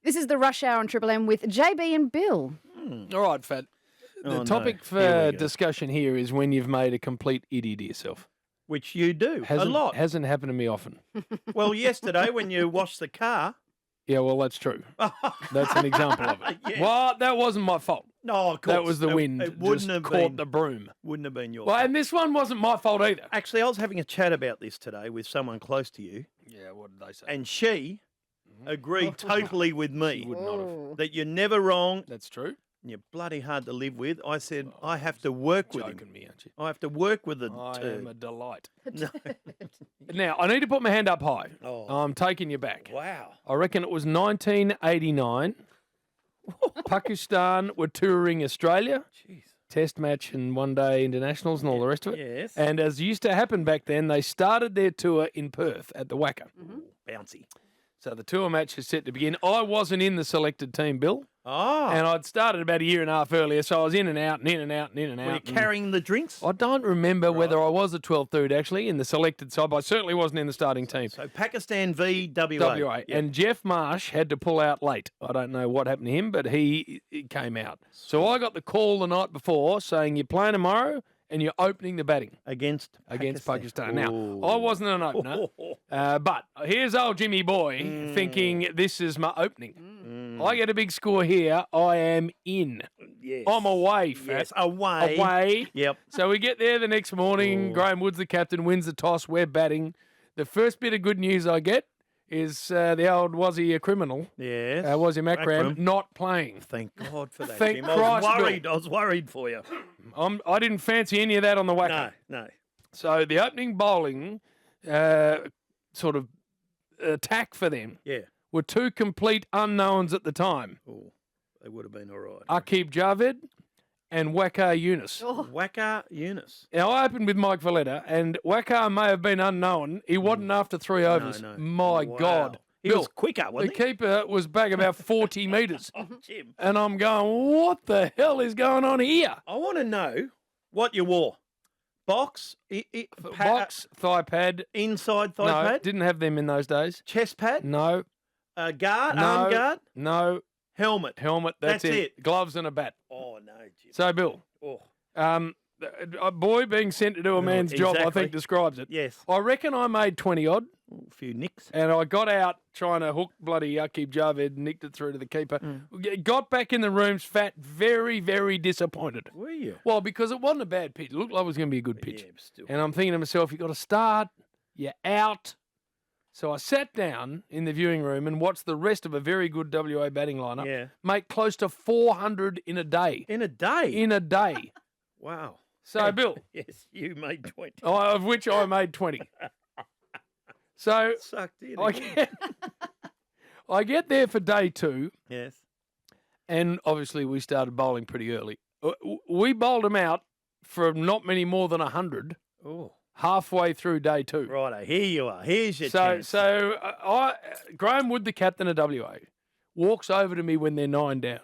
This is the Rush Hour on Triple M with JB and Bill. All right, Fat. The Oh, topic no. Here for we go. discussion here is when you've made a complete idiot of yourself. Which you do a lot. Hasn't happened to me often. Well, yesterday when you washed the car. Yeah, well, that's true. That's an example of it. Yes. Well, that wasn't my fault. No, of course. That was the wind. It wouldn't just have caught been. the broom. Wouldn't have been your Well, fault. and this one wasn't my fault either. Actually, I was having a chat about this today with someone close to you, Yeah, what did they say? and she agreed totally with me would not have. that you're never wrong That's true. and you're bloody hard to live with. I said, I have to work with him. Joking me, aren't you? I have to work with the I am a delight. No. Now, I need to put my hand up high. Oh. I'm taking you back. Wow. I reckon it was 1989. Pakistan were touring Australia. Jeez. Test match and one-day internationals and all the rest of it. Yes. And as used to happen back then, they started their tour in Perth at the Wacker. Bouncy. So the tour match is set to begin. I wasn't in the selected team, Bill, Oh. and I'd started about a year and a half earlier, so I was in and out and in and out and in and Were you out. and- carrying the drinks? I don't remember whether I was a 12th dude actually in the selected side, but I certainly wasn't in the starting team. So Pakistan v WA. WA. Yep. And Jeff Marsh had to pull out late. I don't know what happened to him, but he came out. So I got the call the night before saying you're playing tomorrow and you're opening the batting against Pakistan. Now, I wasn't an opener, but here's old Jimmy Boy thinking this is my opening. I get a big score here. I am in. Yes. I'm away, Fat. Yes, away. Away. Yep. So we get there the next morning. Graham Woods, the captain, wins the toss. We're batting. The first bit of good news I get is the old was he a criminal? Yes. Was he Macram Macram. not playing? Thank God for that. Thank Jim. Christ, I was worried. I was worried for you. I didn't fancy any of that on the Wacker. No. So the opening bowling sort of attack for them Yeah. were two complete unknowns at the time. Oh, they would have been all right. Aqib Javed and Waqar Yunus. Waqar Yunus. Now, I opened with Mike Valletta, and Waqar may have been unknown. He wasn't after 3 overs. No. My Wow. God. He Bill, was quicker, the wasn't he? keeper was back about 40 metres. Jim. And I'm going, what the hell is going on here? I want to know what you wore. Box, Box, thigh pad. inside thigh No, pad, didn't have them in those days. chest pad, No, guard, no, arm guard, no, helmet. helmet. That's That's it. it. Gloves and a bat. Oh no, Jim. So, Bill, Oh, a boy being sent to do a man's job, I exactly. think, describes it. yes. I reckon I made 20 odd, A few nicks. and I got out trying to hook bloody Aqib Javed, nicked it through to the keeper. Got back in the rooms, Fat, very, very disappointed. Were you? Well, because it wasn't a bad pitch. It looked like it was going to be a good pitch. Yeah, but still. And I'm thinking to myself, you've got to start, you're out. So I sat down in the viewing room and watched the rest of a very good WA batting lineup Yeah. make close to 400 in a day. In a day. In a day. Wow. So, Bill, Yes, you made 20. of which I made 20. So Sucked in. I get there for day 2, Yes. and obviously we started bowling pretty early. We bowled them out for not many more than 100 Oh, halfway through day 2. righto. Here you are. Here's your So, chance. Graham Wood, the captain of WA, walks over to me when they're 9 down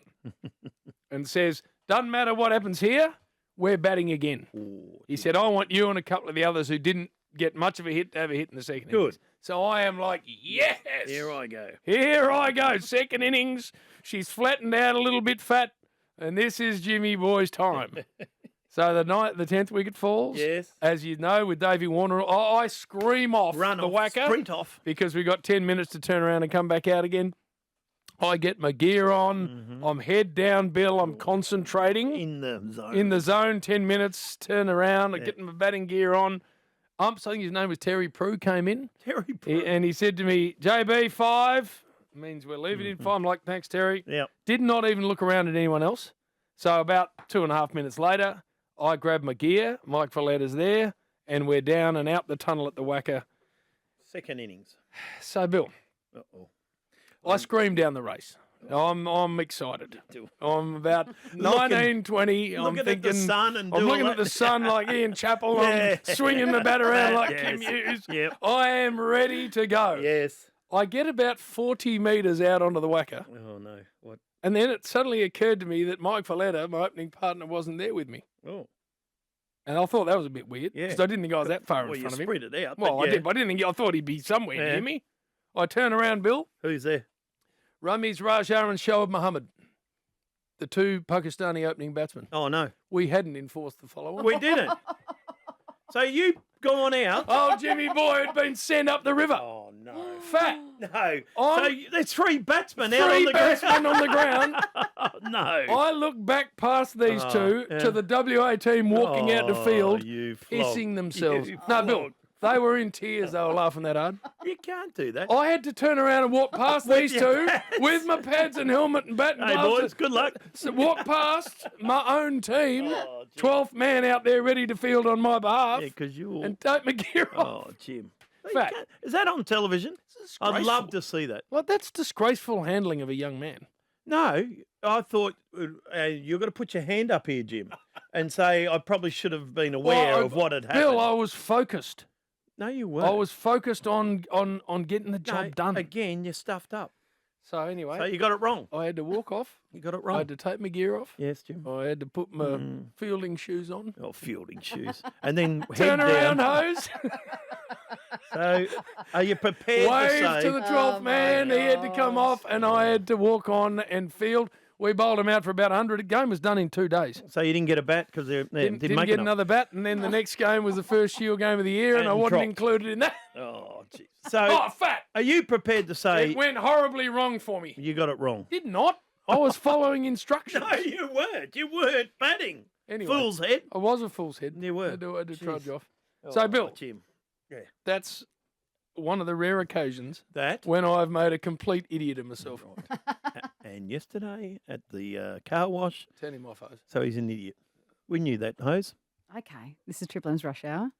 and says, doesn't matter what happens here, we're batting again. Ooh, He said, I want you and a couple of the others who didn't get much of a hit to have a hit in the second Good. innings. So I am like, yes. here I go. Here I go. Second innings. She's flattened out a little bit, Fat, and this is Jimmy Boy's time. So the 10th wicket falls. Yes. As you know, with Davey Warner, I scream off Run the off. Wacker Sprint off. because we got 10 minutes to turn around and come back out again. I get my gear on. Mm-hmm. I'm head down, Bill. I'm concentrating In the zone. in the zone. 10 minutes, turn around. I'm getting my batting gear on. I think his name was Terry Prue, came in. Terry Prue. And he said to me, JB, 5. Means we're leaving in 5. I'm like, thanks, Terry. Yep. Did not even look around at anyone else. So about 2.5 minutes later, I grab my gear. Mike Valletta's there. And we're down and out the tunnel at the Wacker. Second innings. So, Bill, Uh-oh. I screamed down the race. I'm excited. I'm about 19, 20. I'm Looking at the thinking, sun and I'm doing looking all at the that. sun like Ian Chappell. Yeah. I'm swinging the bat around like Kim Yes. Hughes. Yep. I am ready to go. Yes. I get about 40 metres out onto the Wacker, Oh, no. What? and then it suddenly occurred to me that Mike Valletta, my opening partner, wasn't there with me. Oh. And I thought that was a bit weird Yeah. because I didn't think I was that far Well, in you front of him. sprinted out. Well, but I did, but I didn't think I thought he'd be somewhere Yeah. near me. I turn around, Bill. Who's there? Ramiz Raja and Shoaib Mohammed, the two Pakistani opening batsmen. Oh, no. We hadn't enforced the follow-on. We didn't. So you gone out. Oh, Jimmy boy had been sent up the river. Oh, no. Fat. No. I'm- So there's three batsmen out on Three the batsmen ground. on the ground. Oh, no. I look back past these Oh, two yeah. to the WA team walking out the field, You flog. hissing themselves. You No, Bill, flog. they were in tears. They were laughing that hard. You can't do that. I had to turn around and walk past With these your two pads. with my pads and helmet and bat and Hey, gloves. boys, good luck. So walk past my own team, Oh, Jim. 12th man out there ready to field on my behalf, Yeah, because you and take my gear off. Oh, Jim. Fat. Is that on television? I'd love Disgraceful. to see that. Well, that's disgraceful handling of a young man. No, I thought you're going to put your hand up here, Jim, and say I probably should have been aware Well, of what had happened. Bill, I was focused. No, you weren't. I was focused on getting the No, job done. Again, you're stuffed up. So anyway, So you got it wrong. I had to walk off. You got it I wrong. had to take my gear off. Yes, Jim. I had to put my fielding shoes on. Oh, fielding shoes. And then Turn head around, down. hose. So are you prepared to Wave say... to the 12th Oh, man. my He had to come off, and I had to walk on and field. We bowled him out for about 100. The game was done in 2 days. So you didn't get a bat because they Didn't didn't make get enough? another bat, and then the next game was the first Shield game of the year, and I And wasn't dropped. included in that. Oh, jeez. So Oh, fat! are you prepared to say It went horribly wrong for me. you got it wrong? Did not. I was following instructions. No, you weren't. You weren't batting. Anyway. Fool's head. I was a fool's head. You were. I had to trudge Jeez. off. So, Bill, Jim. that's one of the rare occasions That. when I've made a complete idiot of myself. And yesterday at the car wash, Turn him off, hose. so he's an idiot. We knew that, Hose. Okay, this is Triple M's Rush Hour.